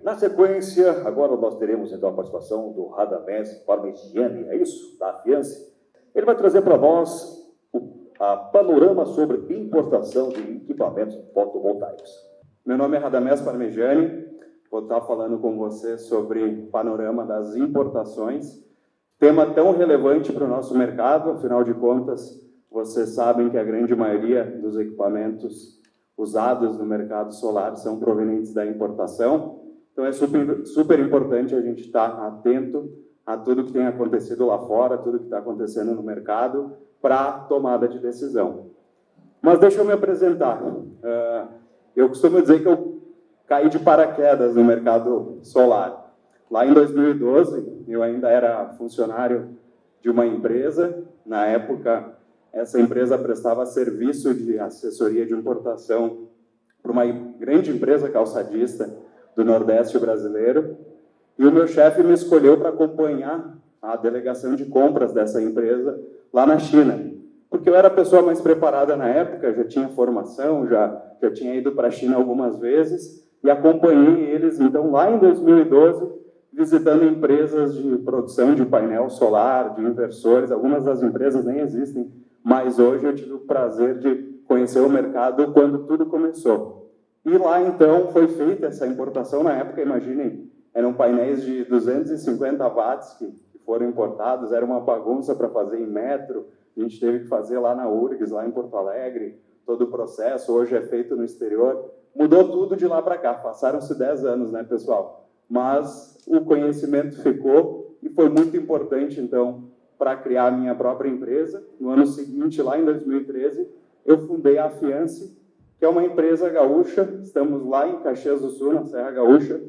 na sequência, agora nós teremos então a participação do Radamés Parmegiani, é isso? Da Afiance. Ele vai trazer para nós a panorama sobre importação de equipamentos fotovoltaicos. Meu nome é Radamés Parmegiani, vou estar falando com você sobre o panorama das importações, tema tão relevante para o nosso mercado, afinal de contas, vocês sabem que a grande maioria dos equipamentos usados no mercado solar são provenientes da importação, então é super importante a gente estar atento a tudo que tem acontecido lá fora, tudo que está acontecendo no mercado, para tomada de decisão. Mas deixa eu me apresentar. Eu costumo dizer que eu caí de paraquedas no mercado solar. Lá em 2012, eu ainda era funcionário de uma empresa. Na época, essa empresa prestava serviço de assessoria de importação para uma grande empresa calçadista do Nordeste brasileiro. E o meu chefe me escolheu para acompanhar a delegação de compras dessa empresa lá na China, porque eu era a pessoa mais preparada na época, já tinha formação, já tinha ido para a China algumas vezes, e acompanhei eles, então, lá em 2012, visitando empresas de produção de painel solar, de inversores. Algumas das empresas nem existem, mas hoje eu tive o prazer de conhecer o mercado quando tudo começou. E lá, então, foi feita essa importação. Na época, imaginem, eram painéis de 250 watts que foram importados, era uma bagunça para fazer em metro, a gente teve que fazer lá na URGS, lá em Porto Alegre, todo o processo, hoje é feito no exterior. Mudou tudo de lá para cá, passaram-se 10 anos, né, pessoal? Mas o conhecimento ficou e foi muito importante, então, para criar a minha própria empresa. No ano seguinte, lá em 2013, eu fundei a Afiance, que é uma empresa gaúcha, estamos lá em Caxias do Sul, na Serra Gaúcha,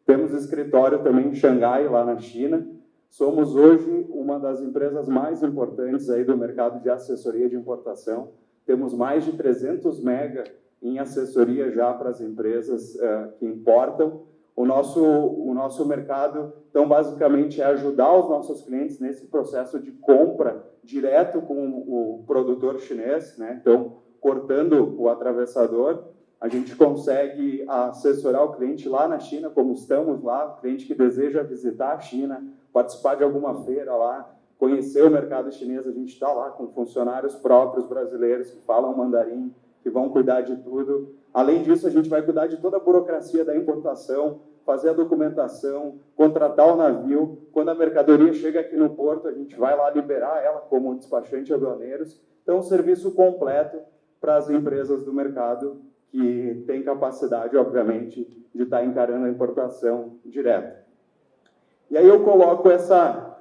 temos escritório também em Xangai, lá na China. Somos hoje uma das empresas mais importantes aí do mercado de assessoria de importação. Temos mais de 300 mega em assessoria já para as empresas que importam. O nosso mercado, então, basicamente, é ajudar os nossos clientes nesse processo de compra direto com o produtor chinês, né? Então, cortando o atravessador, a gente consegue assessorar o cliente lá na China, como estamos lá, o cliente que deseja visitar a China, participar de alguma feira lá, conhecer o mercado chinês. A gente está lá com funcionários próprios brasileiros que falam mandarim, que vão cuidar de tudo. Além disso, a gente vai cuidar de toda a burocracia da importação, fazer a documentação, contratar o navio. Quando a mercadoria chega aqui no porto, a gente vai lá liberar ela como despachante aduaneiros. Então, um serviço completo para as empresas do mercado que têm capacidade, obviamente, de estar encarando a importação direta. E aí eu coloco essa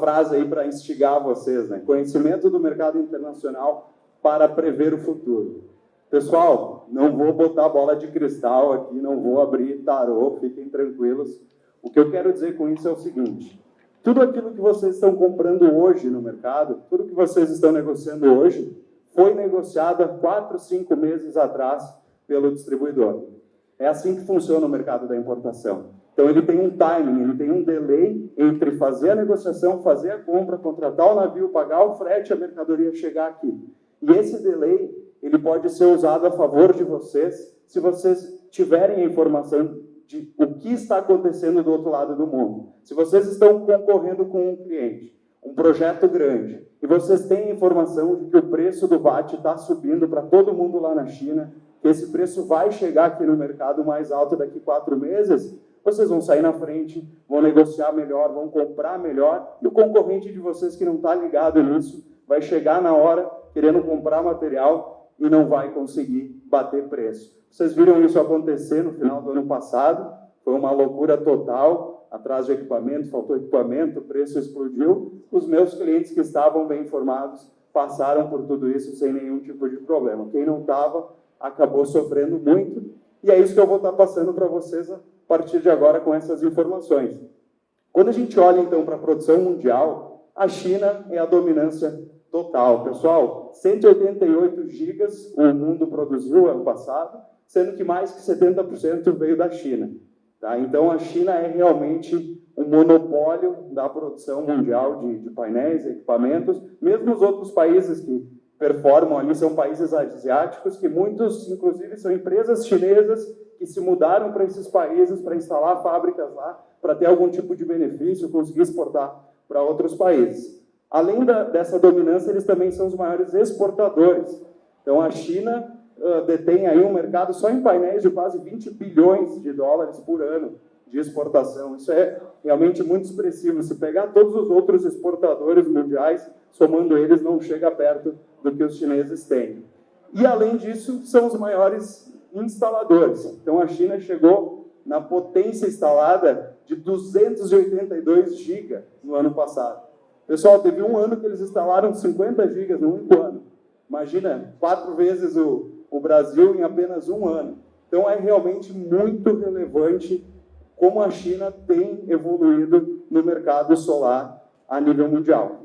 frase aí para instigar vocês, né? Conhecimento do mercado internacional para prever o futuro. Pessoal, não vou botar bola de cristal aqui, não vou abrir tarô, fiquem tranquilos. O que eu quero dizer com isso é o seguinte: tudo aquilo que vocês estão comprando hoje no mercado, tudo que vocês estão negociando hoje, foi negociado há 4, 5 meses atrás pelo distribuidor. É assim que funciona o mercado da importação. Então, ele tem um timing, ele tem um delay entre fazer a negociação, fazer a compra, contratar o navio, pagar o frete, a mercadoria chegar aqui. E esse delay, ele pode ser usado a favor de vocês, se vocês tiverem a informação de o que está acontecendo do outro lado do mundo. Se vocês estão concorrendo com um cliente, um projeto grande, e vocês têm informação de que o preço do VAT está subindo para todo mundo lá na China, que esse preço vai chegar aqui no mercado mais alto daqui 4 meses, vocês vão sair na frente, vão negociar melhor, vão comprar melhor, e o concorrente de vocês que não está ligado nisso vai chegar na hora querendo comprar material e não vai conseguir bater preço. Vocês viram isso acontecer no final do ano passado, foi uma loucura total, atrás de equipamento, faltou equipamento, o preço explodiu. Os meus clientes que estavam bem informados passaram por tudo isso sem nenhum tipo de problema. Quem não estava acabou sofrendo muito, e é isso que eu vou estar passando para vocês a partir de agora com essas informações. Quando a gente olha, então, para a produção mundial, a China é a dominância total. Pessoal, 188 gigas o mundo produziu ano passado, sendo que mais que 70% veio da China. Tá? Então, a China é realmente um monopólio da produção mundial de painéis, equipamentos. Mesmo os outros países que performam ali são países asiáticos, que muitos, inclusive, são empresas chinesas que se mudaram para esses países para instalar fábricas lá, para ter algum tipo de benefício, conseguir exportar para outros países. Além dessa dominância, eles também são os maiores exportadores. Então, a China detém aí um mercado só em painéis de quase 20 bilhões de dólares por ano de exportação. Isso é realmente muito expressivo. Se pegar todos os outros exportadores mundiais, somando eles, não chega perto do que os chineses têm. E, além disso, são os maiores instaladores. Então, a China chegou na potência instalada de 282 GB no ano passado. Pessoal, teve um ano que eles instalaram 50 GB no único ano. Imagina, 4 vezes o Brasil em apenas um ano. Então, é realmente muito relevante como a China tem evoluído no mercado solar a nível mundial.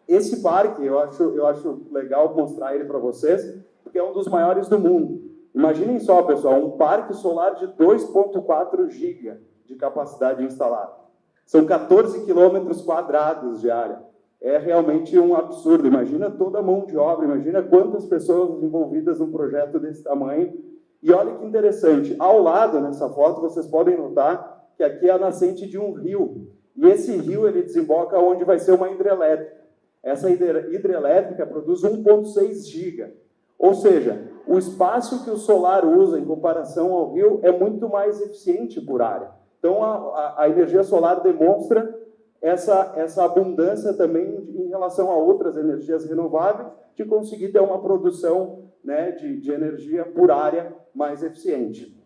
Esse parque, eu acho legal mostrar ele para vocês, porque é um dos maiores do mundo. Imaginem só, pessoal, um parque solar de 2,4 GB de capacidade instalada. São 14 quilômetros quadrados de área. É realmente um absurdo. Imagina toda a mão de obra, imagina quantas pessoas envolvidas num projeto desse tamanho. E olha que interessante, ao lado, nessa foto, vocês podem notar que aqui é a nascente de um rio. E esse rio, ele desemboca onde vai ser uma hidrelétrica. Essa hidrelétrica produz 1,6 GB. Ou seja, o espaço que o solar usa em comparação ao rio é muito mais eficiente por área. Então, a energia solar demonstra essa abundância também em relação a outras energias renováveis, de conseguir ter uma produção, né, de energia por área mais eficiente.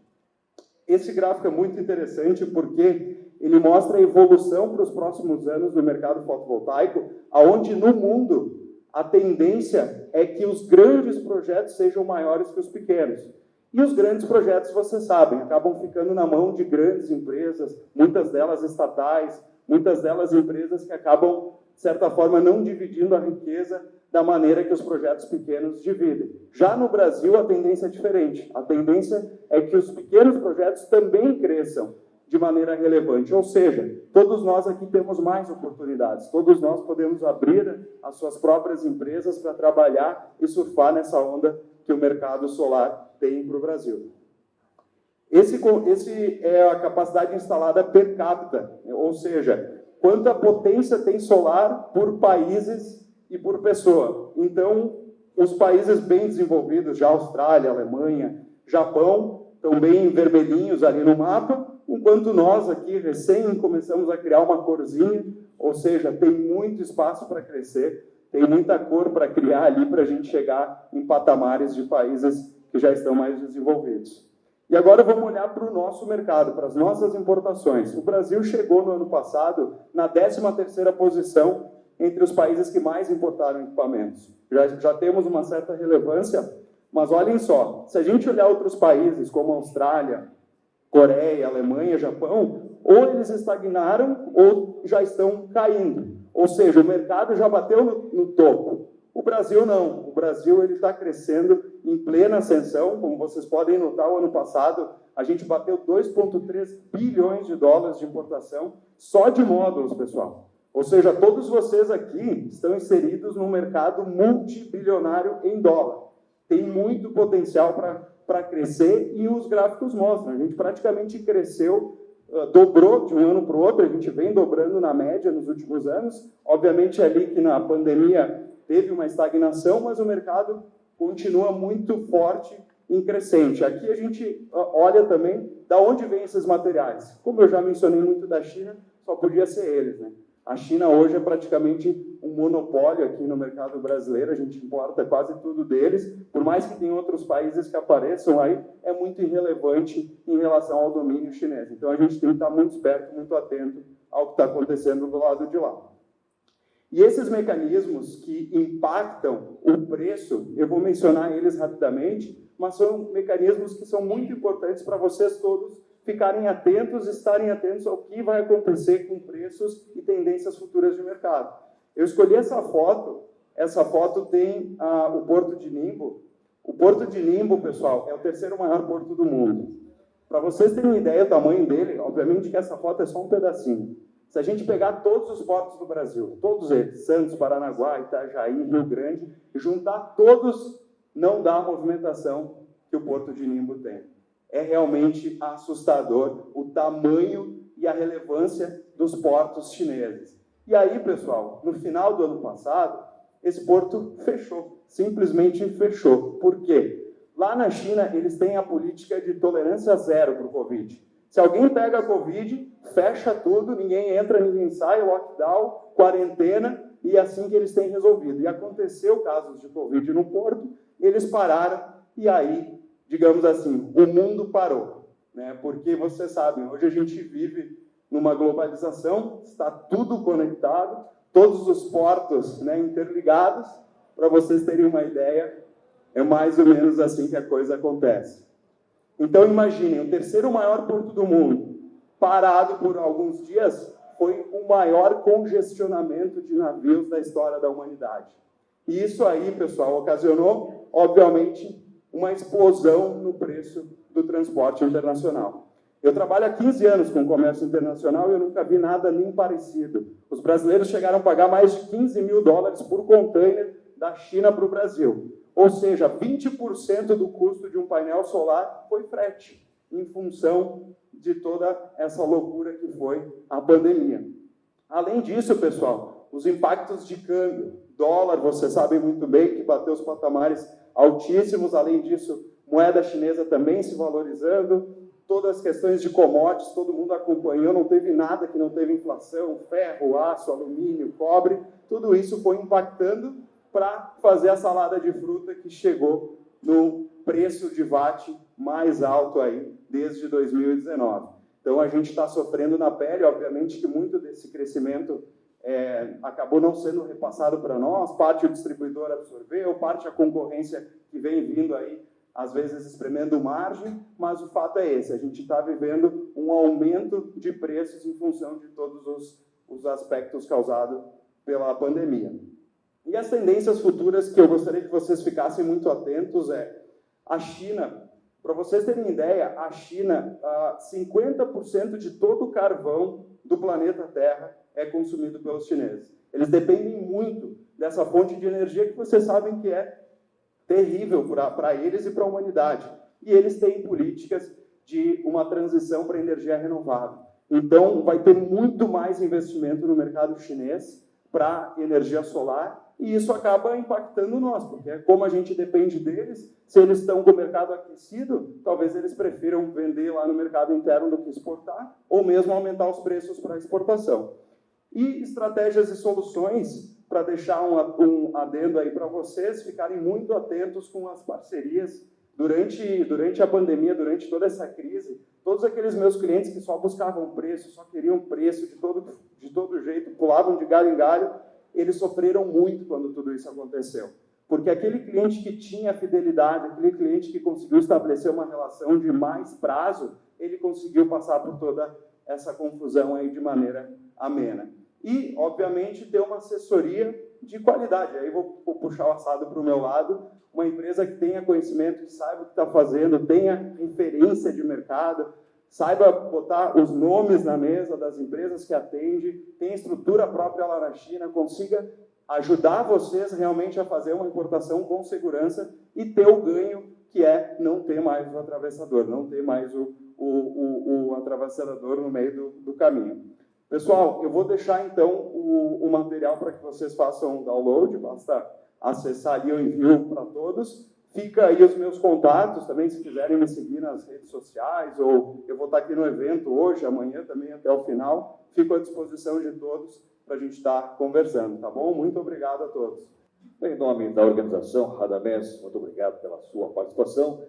Esse gráfico é muito interessante porque ele mostra a evolução para os próximos anos do mercado fotovoltaico, onde no mundo a tendência é que os grandes projetos sejam maiores que os pequenos. E os grandes projetos, vocês sabem, acabam ficando na mão de grandes empresas, muitas delas estatais, muitas delas empresas que acabam, de certa forma, não dividindo a riqueza da maneira que os projetos pequenos dividem. Já no Brasil, a tendência é diferente. A tendência é que os pequenos projetos também cresçam de maneira relevante. Ou seja, todos nós aqui temos mais oportunidades. Todos nós podemos abrir as suas próprias empresas para trabalhar e surfar nessa onda que o mercado solar tem para o Brasil. Esse é a capacidade instalada per capita, ou seja, quanta potência tem solar por países e por pessoa. Então, os países bem desenvolvidos, já Austrália, Alemanha, Japão, estão bem vermelhinhos ali no mapa, enquanto nós aqui, recém, começamos a criar uma corzinha, ou seja, tem muito espaço para crescer, tem muita cor para criar ali para a gente chegar em patamares de países que já estão mais desenvolvidos. E agora vamos olhar para o nosso mercado, para as nossas importações. O Brasil chegou no ano passado na 13ª posição entre os países que mais importaram equipamentos. Já temos uma certa relevância, mas olhem só, se a gente olhar outros países como Austrália, Coreia, Alemanha, Japão, ou eles estagnaram ou já estão caindo. Ou seja, o mercado já bateu no topo. O Brasil não. O Brasil está crescendo em plena ascensão. Como vocês podem notar, o ano passado a gente bateu 2,3 bilhões de dólares de importação só de módulos, pessoal. Ou seja, todos vocês aqui estão inseridos num mercado multibilionário em dólar. Tem muito potencial para crescer e os gráficos mostram. A gente praticamente cresceu, dobrou de um ano para o outro, a gente vem dobrando na média nos últimos anos. Obviamente, ali que na pandemia teve uma estagnação, mas o mercado continua muito forte em crescente. Aqui a gente olha também de onde vêm esses materiais. Como eu já mencionei muito da China, só podia ser eles, né? A China hoje é praticamente um monopólio aqui no mercado brasileiro, a gente importa quase tudo deles, por mais que tenha outros países que apareçam aí, é muito irrelevante em relação ao domínio chinês. Então a gente tem que estar muito esperto, muito atento ao que está acontecendo do lado de lá. E esses mecanismos que impactam o preço, eu vou mencionar eles rapidamente, mas são mecanismos que são muito importantes para vocês todos ficarem atentos, estarem atentos ao que vai acontecer com preços e tendências futuras de mercado. Eu escolhi essa foto tem o Porto de Ningbo. O Porto de Ningbo, pessoal, é o 3º maior porto do mundo. Para vocês terem uma ideia do tamanho dele, obviamente que essa foto é só um pedacinho. Se a gente pegar todos os portos do Brasil, todos eles, Santos, Paranaguá, Itajaí, Rio Grande, e juntar todos, não dá a movimentação que o Porto de Ningbo tem. É realmente assustador o tamanho e a relevância dos portos chineses. E aí, pessoal, no final do ano passado, esse porto fechou, simplesmente fechou. Por quê? Lá na China, eles têm a política de tolerância zero para o Covid. Se alguém pega a Covid, fecha tudo, ninguém entra, ninguém sai, lockdown, quarentena, e é assim que eles têm resolvido. E aconteceu casos de Covid no porto, eles pararam, e aí, digamos assim, o mundo parou. Né? Porque, vocês sabem, hoje a gente vive numa globalização, está tudo conectado, todos os portos, né, interligados. Para vocês terem uma ideia, é mais ou menos assim que a coisa acontece. Então, imaginem, o terceiro maior porto do mundo, parado por alguns dias, foi o maior congestionamento de navios da história da humanidade. E isso aí, pessoal, ocasionou, obviamente, uma explosão no preço do transporte internacional. Eu trabalho há 15 anos com comércio internacional e eu nunca vi nada nem parecido. Os brasileiros chegaram a pagar mais de 15 mil dólares por container da China para o Brasil. Ou seja, 20% do custo de um painel solar foi frete, em função de toda essa loucura que foi a pandemia. Além disso, pessoal, os impactos de câmbio. Dólar, vocês sabem muito bem que bateu os patamares altíssimos. Além disso, moeda chinesa também se valorizando. Todas as questões de commodities, todo mundo acompanhou, não teve nada que não teve inflação, ferro, aço, alumínio, cobre, tudo isso foi impactando para fazer a salada de fruta que chegou no preço de VAT mais alto aí desde 2019. Então a gente está sofrendo na pele, obviamente que muito desse crescimento acabou não sendo repassado para nós, parte o distribuidor absorveu, parte a concorrência que vem vindo aí, às vezes espremendo margem, mas o fato é esse, a gente está vivendo um aumento de preços em função de todos os aspectos causados pela pandemia. E as tendências futuras que eu gostaria que vocês ficassem muito atentos a China. Para vocês terem ideia, a China, 50% de todo o carvão do planeta Terra é consumido pelos chineses. Eles dependem muito dessa fonte de energia que vocês sabem que é terrível para eles e para a humanidade. E eles têm políticas de uma transição para energia renovável. Então, vai ter muito mais investimento no mercado chinês para energia solar, e isso acaba impactando nós, porque como a gente depende deles, se eles estão com o mercado aquecido, talvez eles prefiram vender lá no mercado interno do que exportar, ou mesmo aumentar os preços para exportação. E estratégias e soluções, para deixar um adendo aí para vocês, ficarem muito atentos com as parcerias. Durante a pandemia, durante toda essa crise, todos aqueles meus clientes que só buscavam preço, só queriam preço de todo jeito, pulavam de galho em galho, eles sofreram muito quando tudo isso aconteceu. Porque aquele cliente que tinha fidelidade, aquele cliente que conseguiu estabelecer uma relação de mais prazo, ele conseguiu passar por toda essa confusão aí de maneira amena. E, obviamente, ter uma assessoria de qualidade. Aí vou puxar o assado para o meu lado, uma empresa que tenha conhecimento, que saiba o que está fazendo, tenha referência de mercado, saiba botar os nomes na mesa das empresas que atende, tenha estrutura própria lá na China, consiga ajudar vocês realmente a fazer uma importação com segurança e ter o ganho que é não ter mais o atravessador, não ter mais o atravessador no meio do caminho. Pessoal, eu vou deixar então o material para que vocês façam download, basta acessar ali, eu envio para todos. Fica aí os meus contatos também, se quiserem me seguir nas redes sociais, ou eu vou estar aqui no evento hoje, amanhã também até o final. Fico à disposição de todos para a gente estar conversando, tá bom? Muito obrigado a todos. Em nome da organização Radamés, muito obrigado pela sua participação.